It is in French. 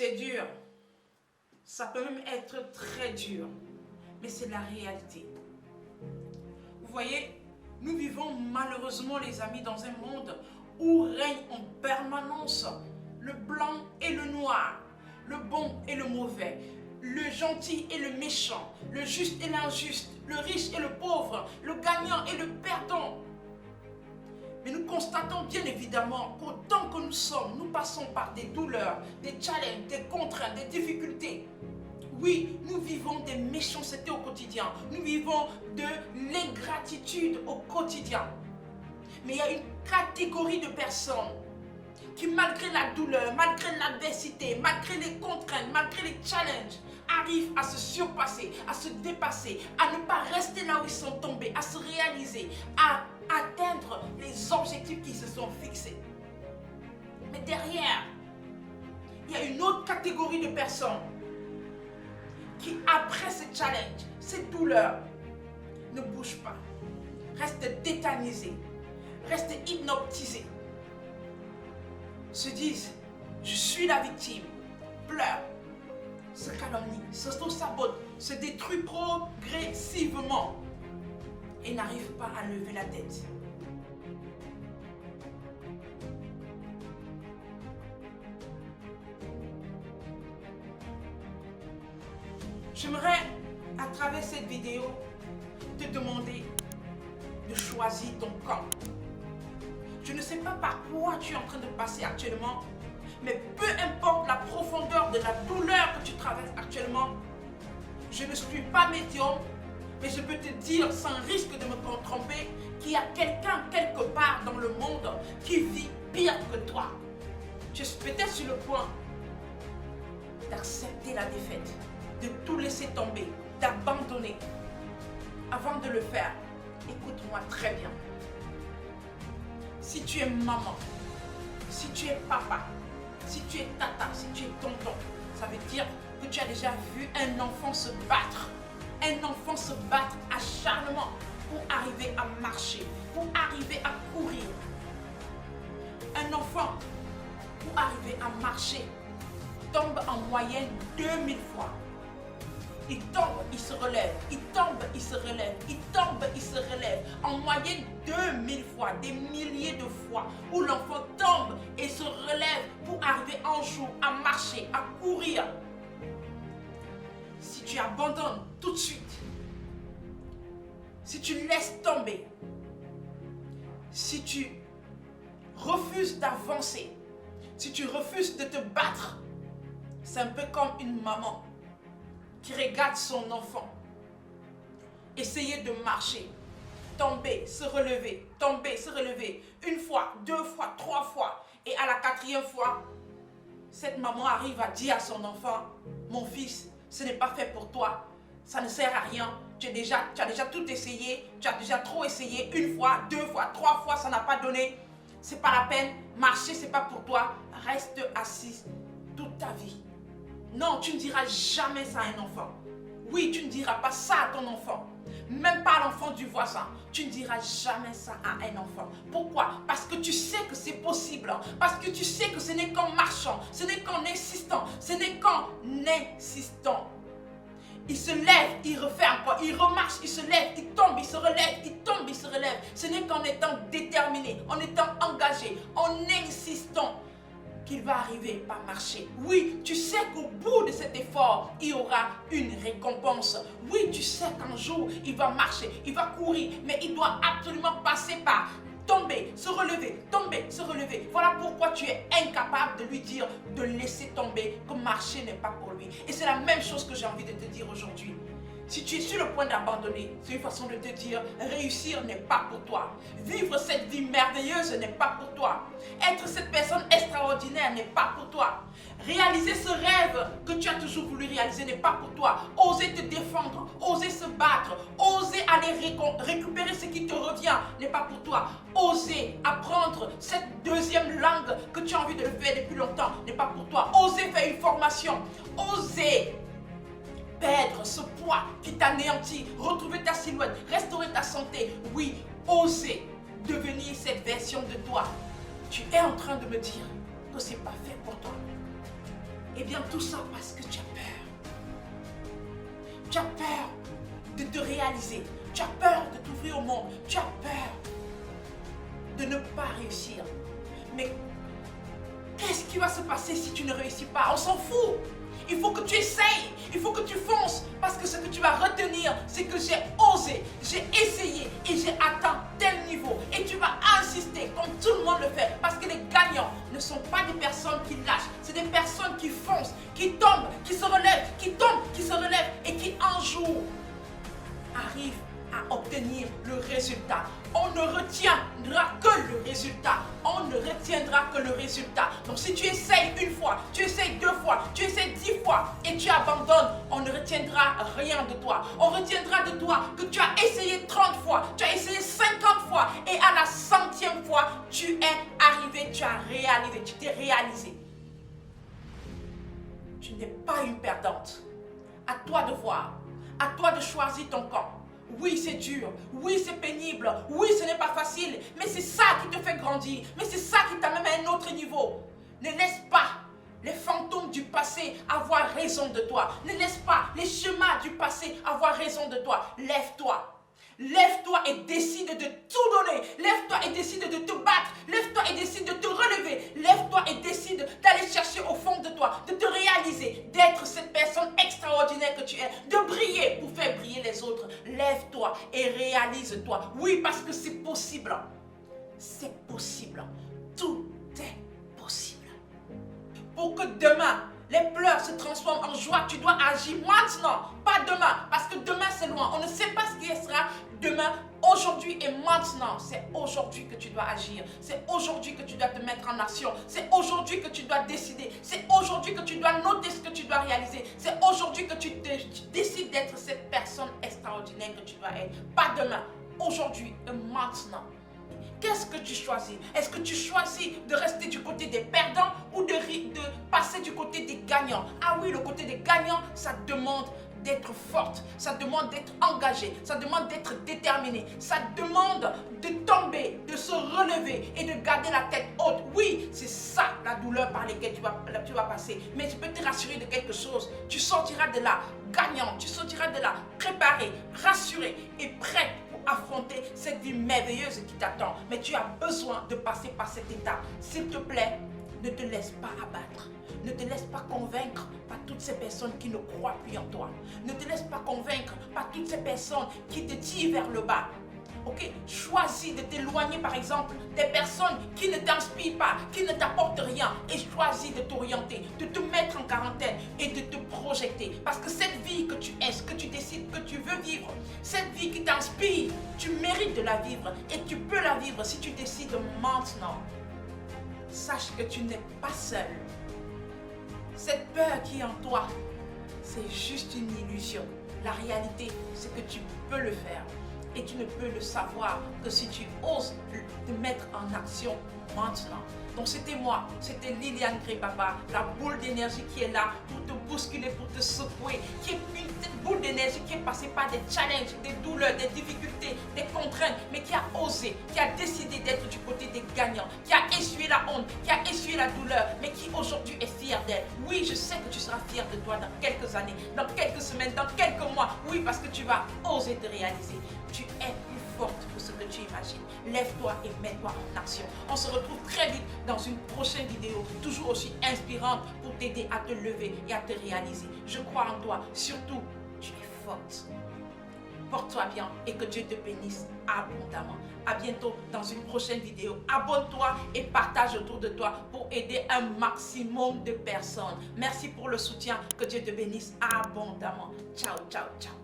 C'est dur. Ça peut même être très dur. Mais c'est la réalité. Vous voyez, nous vivons malheureusement, les amis, dans un monde où règne en permanence le blanc et le noir, le bon et le mauvais, le gentil et le méchant, le juste et l'injuste, le riche et le pauvre, le gagnant et le perdant. Mais nous constatons bien évidemment qu'autant que nous sommes, nous passons par des douleurs, des challenges, des contraintes, des difficultés. Oui, nous vivons des méchancetés au quotidien. Nous vivons de l'ingratitude au quotidien. Mais il y a une catégorie de personnes qui, malgré la douleur, malgré l'adversité, malgré les contraintes, malgré les challenges, arrivent à se surpasser, à se dépasser, à ne pas rester là où ils sont tombés, à se réaliser, à atteindre les objectifs qui se sont fixés. Mais derrière, il y a une autre catégorie de personnes qui, après ces challenges, ces douleurs, ne bougent pas, restent tétanisés, restent hypnotisés, se disent « je suis la victime », pleurent, se calomnient, s'auto-sabotent, se détruisent progressivement et n'arrivent pas à lever la tête. J'aimerais, à travers cette vidéo, te demander de choisir ton camp. Je ne sais pas par quoi tu es en train de passer actuellement, mais peu importe la profondeur de la douleur que tu traverses actuellement, je ne suis pas médium, mais je peux te dire sans risque de me tromper qu'il y a quelqu'un quelque part dans le monde qui vit pire que toi. Tu es peut-être sur le point d'accepter la défaite, de tout laisser tomber, d'abandonner. Avant de le faire, écoute-moi très bien. Si tu es maman, si tu es papa, si tu es tata, si tu es tonton, ça veut dire que tu as déjà vu un enfant se battre. Un enfant se battre acharnement pour arriver à marcher, pour arriver à courir. Un enfant, pour arriver à marcher, tombe en moyenne 2000 fois. Il tombe, il se relève, il tombe, il se relève, il tombe, il se relève. En moyenne 2000 fois, des milliers de fois où l'enfant tombe et se relève pour arriver un jour à marcher, à courir. Si tu abandonnes tout de suite, si tu laisses tomber, si tu refuses d'avancer, si tu refuses de te battre, c'est un peu comme une maman qui regarde son enfant essayer de marcher, tomber, se relever, une fois, deux fois, trois fois, et à la quatrième fois, cette maman arrive à dire à son enfant, mon fils, ce n'est pas fait pour toi, ça ne sert à rien, tu as déjà tout essayé, tu as déjà trop essayé, une fois, deux fois, trois fois, ça n'a pas donné, c'est pas la peine, marcher c'est pas pour toi, reste assise toute ta vie. Non, tu ne diras jamais ça à un enfant. Oui, tu ne diras pas ça à ton enfant. Même pas à l'enfant du voisin. Tu ne diras jamais ça à un enfant. Pourquoi? Parce que tu sais que c'est possible. Parce que tu sais que ce n'est qu'en marchant, ce n'est qu'en insistant, ce n'est qu'en insistant. Il se lève, il refait encore, il remarche, il se lève, il tombe, il se relève, il tombe, il se relève. Ce n'est qu'en étant déterminé, en étant engagé, en insistant, qu'il va arriver par marcher. Oui, tu sais qu'au bout de cet effort, il y aura une récompense. Oui, tu sais qu'un jour, il va marcher, il va courir, mais il doit absolument passer par tomber, se relever, tomber, se relever. Voilà pourquoi tu es incapable de lui dire de laisser tomber, que marcher n'est pas pour lui. Et c'est la même chose que j'ai envie de te dire aujourd'hui. Si tu es sur le point d'abandonner, c'est une façon de te dire, réussir n'est pas pour toi. Vivre cette vie merveilleuse n'est pas pour toi. Être cette personne extraordinaire n'est pas pour toi. Réaliser ce rêve que tu as toujours voulu réaliser n'est pas pour toi. Oser te défendre, oser se battre, oser aller récupérer ce qui te revient n'est pas pour toi. Oser apprendre cette deuxième langue que tu as envie de le faire depuis longtemps n'est pas pour toi. Oser faire une formation, oser perdre ce poids qui t'anéantit, retrouver ta silhouette, restaurer ta santé. Oui, oser devenir cette version de toi. Tu es en train de me dire que ce n'est pas fait pour toi. Eh bien, tout ça parce que tu as peur. Tu as peur de te réaliser. Tu as peur de t'ouvrir au monde. Tu as peur de ne pas réussir. Mais qu'est-ce qui va se passer si tu ne réussis pas? On s'en fout. Il faut que tu essayes, il faut que tu fonces, parce que ce que tu vas retenir, c'est que j'ai osé, j'ai essayé et j'ai atteint tel niveau. Et tu vas insister comme tout le monde le fait, parce que les gagnants ne sont pas des personnes qui lâchent, c'est des personnes qui foncent, qui tombent, qui se relèvent, qui tombent, qui se relèvent et qui un jour arrivent à obtenir le résultat. On ne retiendra que le résultat. On ne retiendra que le résultat. Donc si tu essayes une fois, tu essayes 2 fois, tu essayes 10 fois et tu abandonnes, on ne retiendra rien de toi. On retiendra de toi que tu as essayé 30 fois, tu as essayé 50 fois et à la 100e fois, tu es arrivé, tu as réalisé, tu t'es réalisé. Tu n'es pas une perdante. À toi de voir, à toi de choisir ton camp. Oui, c'est dur. Oui, c'est pénible. Oui, ce n'est pas facile. Mais c'est ça qui te fait grandir. Mais c'est ça qui t'amène à un autre niveau. Ne laisse pas les fantômes du passé avoir raison de toi. Ne laisse pas les chemins du passé avoir raison de toi. Lève-toi. Lève-toi et décide de tout donner. Lève-toi et décide de te battre. Lève-toi et décide de te relever. Lève-toi et décide d'aller chercher au fond de toi, de te réaliser, d'être cette personne extraordinaire que tu es, de briller pour faire briller les autres. Lève-toi et réalise-toi. Oui, parce que c'est possible. C'est possible. Tout est possible. Pour que demain, les pleurs se transforment en joie, tu dois agir maintenant, pas demain, parce que demain c'est loin. On ne sait pas ce qui sera demain, aujourd'hui et maintenant. C'est aujourd'hui que tu dois agir, c'est aujourd'hui que tu dois te mettre en action, c'est aujourd'hui que tu dois décider, c'est aujourd'hui que tu dois noter ce que tu dois réaliser, c'est aujourd'hui que tu décides d'être cette personne extraordinaire que tu dois être, pas demain, aujourd'hui et maintenant. Qu'est-ce que tu choisis? Est-ce que tu choisis de rester du côté des perdants ou de passer du côté des gagnants? Ah oui, le côté des gagnants, ça demande d'être forte, ça demande d'être engagée, ça demande d'être déterminée, ça demande de tomber, de se relever et de garder la tête haute. Oui, c'est ça la douleur par laquelle tu vas passer. Mais je peux te rassurer de quelque chose, tu sortiras de là gagnant, tu sortiras de là préparé, rassuré et prêt affronter cette vie merveilleuse qui t'attend. Mais tu as besoin de passer par cet état. S'il te plaît, ne te laisse pas abattre. Ne te laisse pas convaincre par toutes ces personnes qui ne croient plus en toi. Ne te laisse pas convaincre par toutes ces personnes qui te tirent vers le bas. Ok, choisis de t'éloigner par exemple des personnes qui ne t'inspirent pas, qui ne t'apportent rien, et choisis de t'orienter, de te mettre en quarantaine et de te projeter. Parce que cette vie que tu es, ce que tu décides que tu veux vivre, cette vie qui t'inspire, tu mérites de la vivre et tu peux la vivre si tu décides maintenant. Sache que tu n'es pas seul. Cette peur qui est en toi, c'est juste une illusion. La réalité, c'est que tu peux le faire. Et tu ne peux le savoir que si tu oses te mettre en action maintenant. Donc c'était moi, c'était Liliane Grey-Papa, la boule d'énergie qui est là pour te bousculer, pour te secouer, qui est une petite boule d'énergie qui est passée par des challenges, des douleurs, des difficultés, des contraintes, mais qui a osé, qui a décidé d'être du côté des gagnants, qui a essuyé la honte, qui a essuyé la douleur, mais qui aujourd'hui est fière d'elle. Oui, je sais que tu seras fière de toi dans quelques années, dans quelques semaines, dans quelques mois. Oui, parce que tu vas oser te réaliser. Tu es plus forte que ce que tu imagines. Lève-toi et mets-toi en action. On se retrouve très vite dans une prochaine vidéo, toujours aussi inspirante pour t'aider à te lever et à te réaliser. Je crois en toi. Surtout, tu es forte. Porte-toi bien et que Dieu te bénisse abondamment. À bientôt dans une prochaine vidéo. Abonne-toi et partage autour de toi pour aider un maximum de personnes. Merci pour le soutien. Que Dieu te bénisse abondamment. Ciao, ciao, ciao.